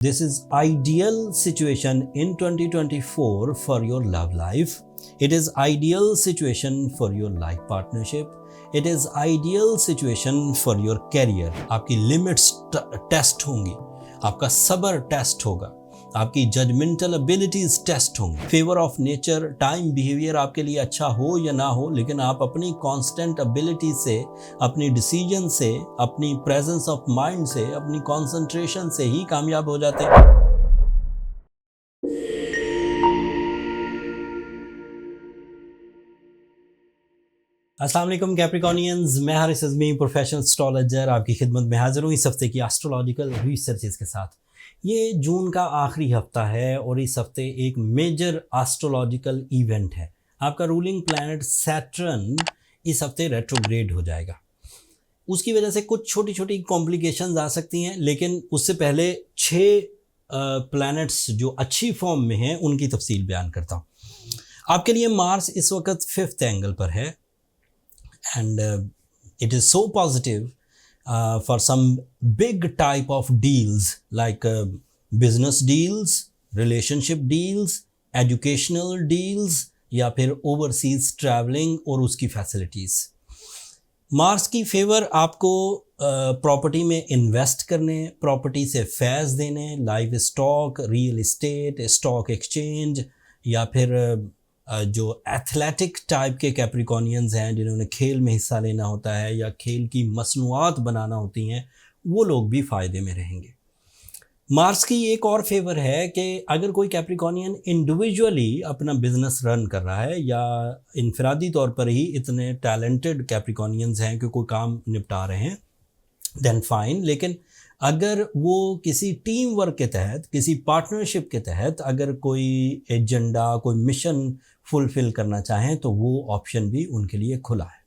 This is ideal situation in 2024 for your love life. It is ideal situation for your life partnership. It is ideal situation for your career. आपकी limits test होंगी, आपका सब्र test होगा, आपकी judgemental abilities test होंगी। Favour of nature, time behaviour आपके लिए अच्छा हो या ना हो, लेकिन आप अपनी कांस्टेंट एबिलिटी से, अपनी डिसीजन से, अपनी प्रेजेंस ऑफ माइंड से, अपनी कंसंट्रेशन से ही कामयाब हो जाते हैं। अस्सलाम वालेकुम कैप्रिकॉर्नियंस, मैं हारिस अज़मी, प्रोफेशनल एस्ट्रोलॉजर, आपकी खिदमत में हाजिर हूँ इस हफ्ते की एस्ट्रोलॉजिकल रिसर्चेस के साथ। ये जून का आखिरी हफ्ता है और इस हफ्ते एक मेजर एस्ट्रोलॉजिकल इवेंट है। आपका रूलिंग प्लैनेट सैटर्न इस हफ्ते रेट्रोग्रेड हो जाएगा। उसकी वजह से कुछ छोटी छोटी कॉम्प्लिकेशंस आ सकती हैं, लेकिन उससे पहले 6 प्लैनेट्स जो अच्छी फॉर्म में हैं उनकी तफसील बयान करता हूँ। आपके लिए मार्स इस वक्त 5th एंगल पर है and it is so positive for some big type of deals like business deals, relationship deals, educational deals या फिर overseas traveling और उसकी facilities। मार्स की फेवर आपको प्रॉपर्टी में इन्वेस्ट करने, प्रॉपर्टी से फैज़ देने, live stock, real estate, stock exchange या फिर जो एथलेटिक टाइप के कैप्रिकॉर्नियंस हैं जिन्होंने खेल में हिस्सा लेना होता है या खेल की मसनूआत बनाना होती हैं, वो लोग भी फ़ायदे में रहेंगे। मार्स की एक और फेवर है कि अगर कोई कैप्रिकॉर्नियन इंडिविजुअली अपना बिजनेस रन कर रहा है या इनफरादी तौर पर ही इतने टैलेंटेड कैप्रिकॉर्नियंस हैं कि कोई काम निपटा रहे हैं, देन फाइन। लेकिन अगर वो किसी टीम वर्क के तहत, किसी पार्टनरशिप के तहत अगर कोई एजेंडा, कोई मिशन फुलफिल करना चाहें तो वो ऑप्शन भी उनके लिए खुला है।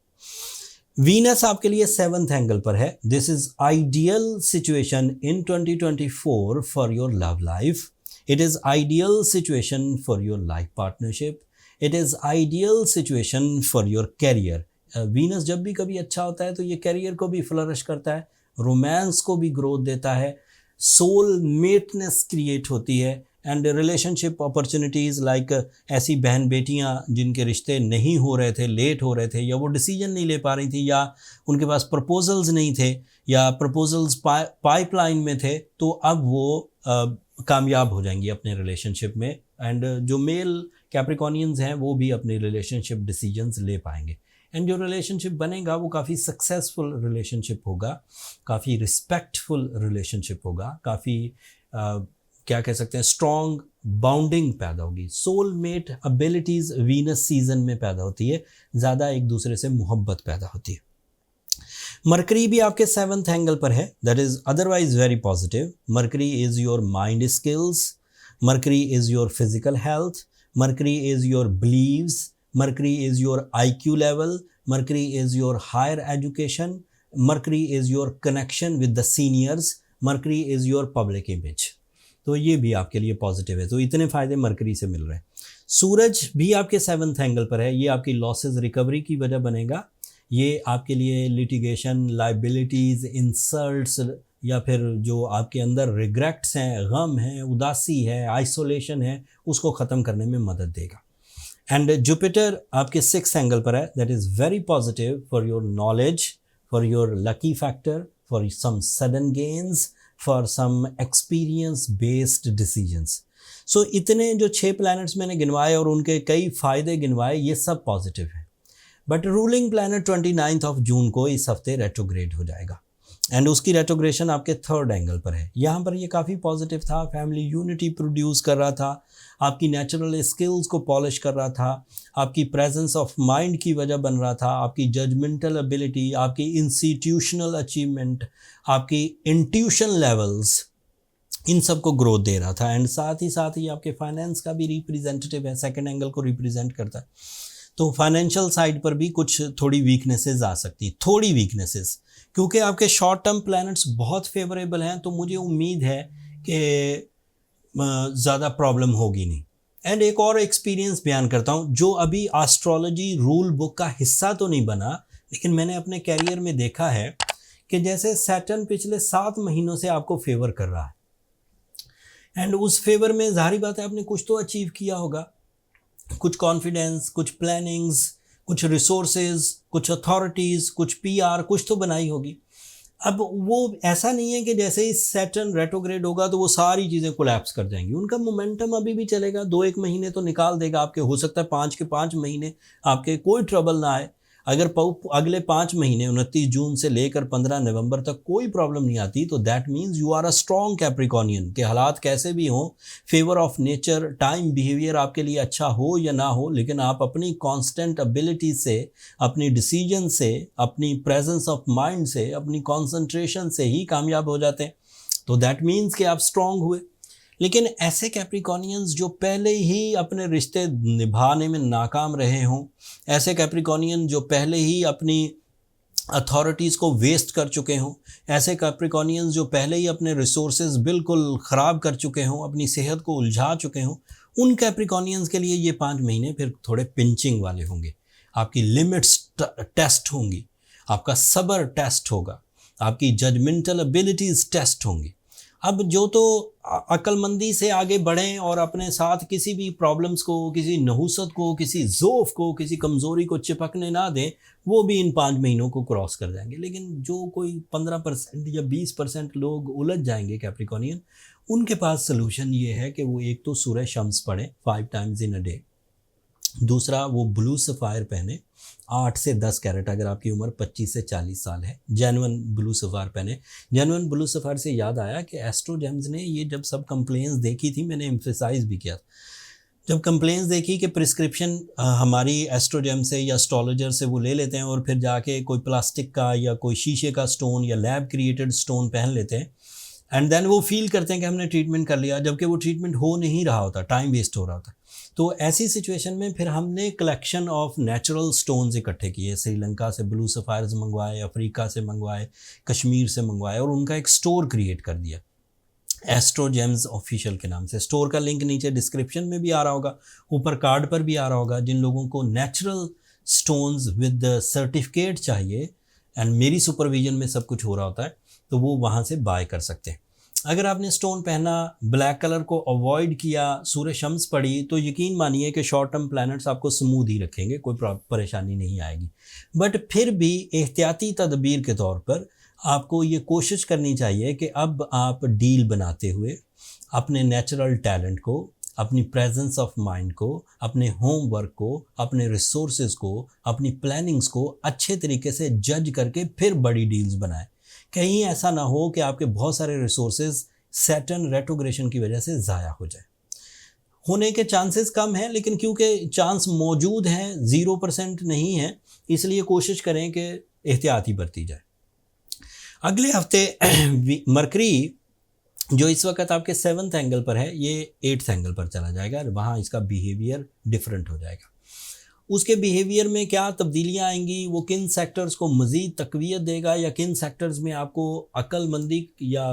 वीनस आपके लिए 7th एंगल पर है। This is ideal situation in 2024 for your love life. It is ideal situation for your life partnership. It is ideal situation for your career. Venus जब भी कभी अच्छा होता है तो ये कैरियर को भी फ्लरिश करता है, रोमांस को भी ग्रोथ देता है, सोल मेटनेस क्रिएट होती है एंड रिलेशनशिप अपॉर्चुनिटीज़ लाइक ऐसी बहन बेटियां जिनके रिश्ते नहीं हो रहे थे, लेट हो रहे थे, या वो डिसीजन नहीं ले पा रही थी, या उनके पास प्रपोजल्स नहीं थे, या प्रपोजल्स पाइपलाइन में थे, तो अब वो कामयाब हो जाएंगी अपने रिलेशनशिप में। एंड जो मेल कैप्रिकॉर्नियंस हैं वो भी अपने रिलेशनशिप डिसीजंस ले पाएंगे एंड जो रिलेशनशिप बनेगा वो काफ़ी सक्सेसफुल रिलेशनशिप होगा, काफ़ी रिस्पेक्टफुल रिलेशनशिप होगा, काफ़ी क्या कह सकते हैं, स्ट्रॉन्ग बाउंडिंग पैदा होगी। सोलमेट एबिलिटीज़ वीनस सीजन में पैदा होती है, ज़्यादा एक दूसरे से मोहब्बत पैदा होती है। मरकरी भी आपके 7th एंगल पर है, that is otherwise very positive. Mercury is your mind skills, Mercury is your physical health, Mercury is your beliefs, Mercury is your IQ level, Mercury is your higher education, Mercury is your connection with the seniors, Mercury is your public image। तो ये भी आपके लिए positive है। तो इतने फ़ायदे mercury से मिल रहे हैं। सूरज भी आपके 7th एंगल पर है, ये आपकी लॉसेस रिकवरी की वजह बनेगा। ये आपके लिए लिटिगेशन, लाइबिलिटीज़, इंसल्ट्स या फिर जो आपके अंदर रिग्रेट्स हैं, गम है, उदासी है, आइसोलेशन है, उसको ख़त्म करने में मदद देगा। एंड जुपिटर आपके 6th एंगल पर है, that is very positive for your knowledge, for your lucky factor, for some sudden gains, for some experience based decisions. So इतने जो 6 प्लैनेट्स मैंने गिनवाए और उनके कई फ़ायदे गिनवाए, ये सब पॉजिटिव हैं। But ruling planet 29 of June को इस हफ्ते रेट्रोग्रेड हो जाएगा एंड उसकी रेट्रोग्रेशन आपके 3rd एंगल पर है। यहाँ पर ये काफ़ी पॉजिटिव था, फैमिली यूनिटी प्रोड्यूस कर रहा था, आपकी नेचुरल स्किल्स को पॉलिश कर रहा था, आपकी प्रेजेंस ऑफ माइंड की वजह बन रहा था, आपकी जजमेंटल एबिलिटी, आपकी इंस्टीट्यूशनल अचीवमेंट, आपकी इंट्यूशन लेवल्स, इन सब को ग्रोथ दे रहा था। एंड साथ ही आपके फाइनेंस का भी रिप्रेजेंटेटिव है, 2nd एंगल को रिप्रेजेंट करता है। तो फाइनेंशियल साइड पर भी कुछ थोड़ी वीकनेसेस आ सकती, थोड़ी वीकनेसेस, क्योंकि आपके शॉर्ट टर्म प्लैनेट्स बहुत फेवरेबल हैं, तो मुझे उम्मीद है कि ज़्यादा प्रॉब्लम होगी नहीं। एंड एक और एक्सपीरियंस बयान करता हूँ, जो अभी एस्ट्रोलॉजी रूल बुक का हिस्सा तो नहीं बना, लेकिन मैंने अपने कैरियर में देखा है कि जैसे सैटर्न पिछले 7 महीनों से आपको फेवर कर रहा है, एंड उस फेवर में ज़ाहिर बात है आपने कुछ तो अचीव किया होगा, कुछ कॉन्फिडेंस, कुछ प्लानिंग्स, कुछ रिसोर्सेज, कुछ अथॉरिटीज़, कुछ पीआर, कुछ तो बनाई होगी। अब वो ऐसा नहीं है कि जैसे ही सैटर्न रेट्रोग्रेड होगा तो वो सारी चीज़ें कोलैप्स कर जाएंगी, उनका मोमेंटम अभी भी चलेगा, 2-1 महीने तो निकाल देगा आपके, हो सकता है 5 के 5 महीने आपके कोई ट्रबल ना आए। अगर अगले 5 महीने 29 जून से लेकर 15 नवंबर तक कोई प्रॉब्लम नहीं आती तो that means you are a strong Capricornian, के हालात कैसे भी हों, favour of nature, time behaviour आपके लिए अच्छा हो या ना हो, लेकिन आप अपनी कांस्टेंट एबिलिटी से, अपनी डिसीजन से, अपनी प्रेजेंस ऑफ माइंड से, अपनी कंसंट्रेशन से ही कामयाब हो जाते हैं। तो दैट मीन्स कि आप स्ट्रॉन्ग हुए। लेकिन ऐसे कैप्रिकॉर्नियंस जो पहले ही अपने रिश्ते निभाने में नाकाम रहे हों, ऐसे कैप्रिकॉर्नियन जो पहले ही अपनी अथॉरिटीज़ को वेस्ट कर चुके हों, ऐसे कैप्रिकॉर्नियंस जो पहले ही अपने रिसोर्सेज बिल्कुल ख़राब कर चुके हों, अपनी सेहत को उलझा चुके हों, उन कैप्रिकॉर्नियंस के लिए ये 5 महीने फिर थोड़े पिंचिंग वाले होंगे। आपकी लिमिट्स टेस्ट होंगी, आपका सब्र टेस्ट होगा, आपकी जजमेंटल एबिलिटीज़ टेस्ट होंगी। अब जो तो अक्लमंदी से आगे बढ़ें और अपने साथ किसी भी प्रॉब्लम्स को, किसी नहुसत को, किसी ज़ोफ़ को, किसी कमज़ोरी को चिपकने ना दें, वो भी इन 5 महीनों को क्रॉस कर जाएंगे। लेकिन जो कोई 15% या 20% लोग उलझ जाएंगे कैप्रिकॉर्नियन, उनके पास सोल्यूशन ये है कि वो एक तो सूरह शम्स पढ़ें 5 टाइम्स इन अ डे, दूसरा वो ब्लू सफ़ायर पहने 8 से 10 कैरेट, अगर आपकी उम्र 25 से 40 साल है, जेन्युइन ब्लू सफ़ायर पहने। जेन्युइन ब्लू सफ़ायर से याद आया कि एस्ट्रोजेम्स ने ये जब सब कंप्लेंट्स देखी थी, मैंने एम्फेसाइज भी किया, जब कंप्लेंट्स देखी कि प्रिस्क्रिप्शन हमारी एस्ट्रोजेम से या एस्ट्रोलॉजर से वो ले लेते हैं और फिर जाके कोई प्लास्टिक का या कोई शीशे का स्टोन या लैब क्रिएटेड स्टोन पहन लेते हैं, एंड देन वो फील करते हैं कि हमने ट्रीटमेंट कर लिया, जबकि वो ट्रीटमेंट हो नहीं रहा होता, टाइम वेस्ट हो रहा होता। तो ऐसी सिचुएशन में फिर हमने कलेक्शन ऑफ नेचुरल स्टोन्स इकट्ठे किए, श्रीलंका से ब्लू सफ़ायर्स मंगवाए, अफ्रीका से मंगवाए, कश्मीर से मंगवाए, और उनका एक स्टोर क्रिएट कर दिया एस्ट्रोजेम्स ऑफिशियल के नाम से। स्टोर का लिंक नीचे डिस्क्रिप्शन में भी आ रहा होगा, ऊपर कार्ड पर भी आ रहा होगा। जिन लोगों को नेचुरल स्टोन्स विद सर्टिफिकेट चाहिए एंड मेरी सुपरविजन में सब कुछ हो रहा होता है, तो वो वहाँ से बाय कर सकते हैं। अगर आपने स्टोन पहना, ब्लैक कलर को अवॉइड किया, सूर्य शम्स पड़ी, तो यकीन मानिए कि शॉर्ट टर्म प्लैनेट्स आपको स्मूथ ही रखेंगे, कोई परेशानी नहीं आएगी। बट फिर भी एहतियाती तदबीर के तौर पर आपको ये कोशिश करनी चाहिए कि अब आप डील बनाते हुए अपने नेचुरल टैलेंट को, अपनी प्रेजेंस ऑफ माइंड को, अपने होमवर्क को, अपने रिसोर्सेज को, अपनी प्लानिंग्स को अच्छे तरीके से जज करके फिर बड़ी डील्स बनाएं। कहीं ऐसा ना हो कि आपके बहुत सारे रिसोर्सेज सैटर्न रेट्रोग्रेशन की वजह से ज़ाया हो जाए। होने के चांसेस कम हैं, लेकिन क्योंकि चांस मौजूद हैं, 0% नहीं है, इसलिए कोशिश करें कि एहतियाती बरती जाए। अगले हफ्ते मरकरी जो इस वक्त आपके 7th एंगल पर है, ये 8th एंगल पर चला जाएगा, वहाँ इसका बिहेवियर डिफरेंट हो जाएगा। उसके बिहेवियर में क्या तब्दीलियाँ आएंगी, वो किन सेक्टर्स को मज़ीद तक़वियत देगा या किन सेक्टर्स में आपको अक्लमंदी या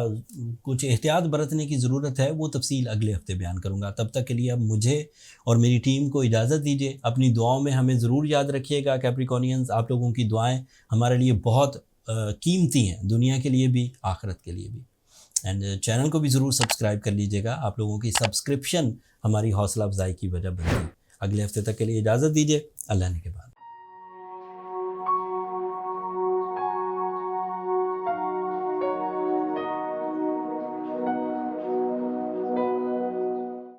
कुछ एहतियात बरतने की ज़रूरत है, वो तफसील अगले हफ्ते बयान करूँगा। तब तक के लिए अब मुझे और मेरी टीम को इजाज़त दीजिए। अपनी दुआओं में हमें ज़रूर याद रखिएगा कैप्रिकॉर्नियंस, आप लोगों की दुआएँ हमारे लिए बहुत कीमती हैं, दुनिया के लिए भी, आखिरत के लिए भी। एंड चैनल को भी ज़रूर सब्सक्राइब कर लीजिएगा, आप लोगों की सब्सक्रिप्शन हमारी हौसला अफजाई की वजह बनती है। अगले हफ्ते तक के लिए इजाज़त दीजिए। अल्लाह ने के बाद।